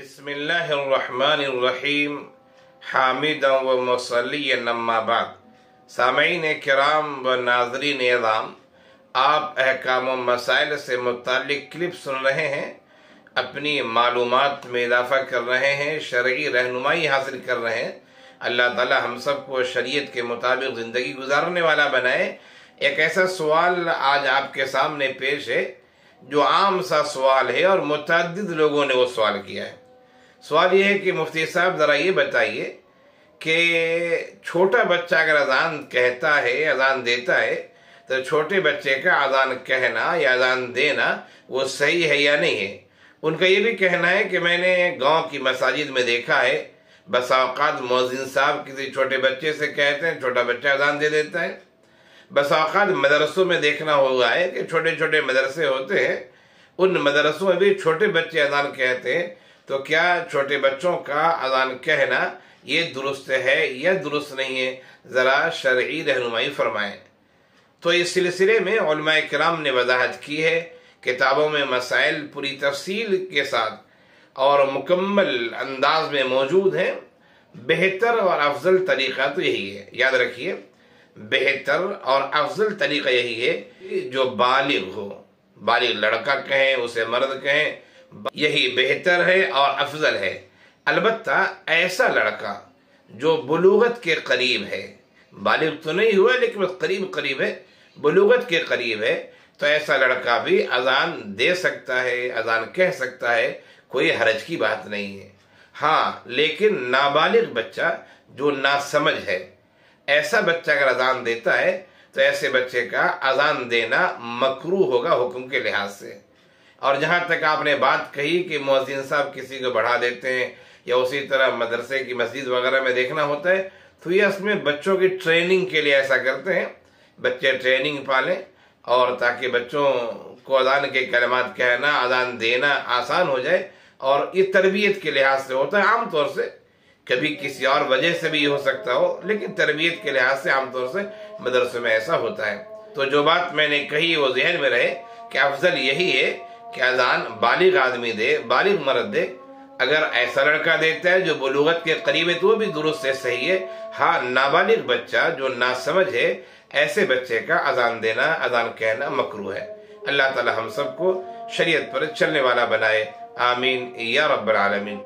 बिस्मिल्लाहिर्रहमानिर्रहीम हामिदन व मुसल्लियन अम्मा बाद। सामईन किराम व नाज़रीन इज़ाम, आप अहकाम व मसाइल से मुताल्लिक़ क्लिप सुन रहे हैं, अपनी मालूमात में इजाफ़ा कर रहे हैं, शरई रहनुमाई हासिल कर रहे हैं। अल्लाह ताला हम सबको शरीयत के मुताबिक ज़िंदगी गुजारने वाला बनाए। एक ऐसा सवाल आज आपके सामने पेश है जो आम सा सवाल है और मुतअद्दिद लोगों ने वो सवाल किया है। सवाल ये है कि मुफ्ती साहब ज़रा ये बताइए कि छोटा बच्चा अगर अजान कहता है, अजान देता है, तो छोटे बच्चे का अजान कहना या अजान देना वो सही है या नहीं है। उनका ये भी कहना है कि मैंने गांव की मसाजिद में देखा है, बसा औक़ात मुअज़्ज़िन साहब किसी छोटे बच्चे से कहते हैं, छोटा बच्चा अजान दे देता है। बसा औक़ात मदरसों में देखना होगा है कि छोटे छोटे मदरसे होते हैं, उन मदरसों में भी छोटे बच्चे अजान कहते हैं। तो क्या छोटे बच्चों का अजान कहना ये दुरुस्त है या दुरुस्त नहीं है, ज़रा शरई रहनुमाई फरमाएं। तो इस सिलसिले में उलमाए किराम ने वजाहत की है, किताबों में मसाइल पूरी तफसील के साथ और मुकम्मल अंदाज में मौजूद हैं। बेहतर और अफजल तरीक़ा तो यही है, याद रखिए, बेहतर और अफजल तरीक़ा यही है कि जो बालिग हो, बालिग लड़का कहें उसे मर्द कहें, यही बेहतर है और अफजल है। अलबत्ता ऐसा लड़का जो बुलूगत के करीब है, बालिग तो नहीं हुआ लेकिन करीब करीब है, बुलूगत के करीब है, तो ऐसा लड़का भी अजान दे सकता है, अजान कह सकता है, कोई हरज की बात नहीं है। हाँ, लेकिन नाबालिग बच्चा जो नासमझ है, ऐसा बच्चा अगर अजान देता है तो ऐसे बच्चे का अजान देना मकरूह होगा हुक्म के लिहाज से। और जहाँ तक आपने बात कही कि मुअज़्ज़िन साहब किसी को बढ़ा देते हैं या उसी तरह मदरसे की मस्जिद वगैरह में देखना होता है, तो ये इसमें बच्चों की ट्रेनिंग के लिए ऐसा करते हैं, बच्चे ट्रेनिंग पालें और ताकि बच्चों को अजान के कलमात कहना, अजान देना आसान हो जाए। और ये तरबियत के लिहाज से होता है, आमतौर से, कभी किसी और वजह से भी हो सकता हो, लेकिन तरबियत के लिहाज से आमतौर से मदरसे में ऐसा होता है। तो जो बात मैंने कही वो जहन में रहे कि अफजल यही है कि अजान बालिग आदमी दे, बालिग मर्द दे। अगर ऐसा लड़का देता है जो बुलूगत के करीब है तो वो भी दुरुस्त है, सही है। हाँ, नाबालिग बच्चा जो नासमझ है, ऐसे बच्चे का अजान देना, अजान कहना मकरूह है। अल्लाह ताला हम सबको शरीयत पर चलने वाला बनाए। आमीन या रब्बल आलमीन।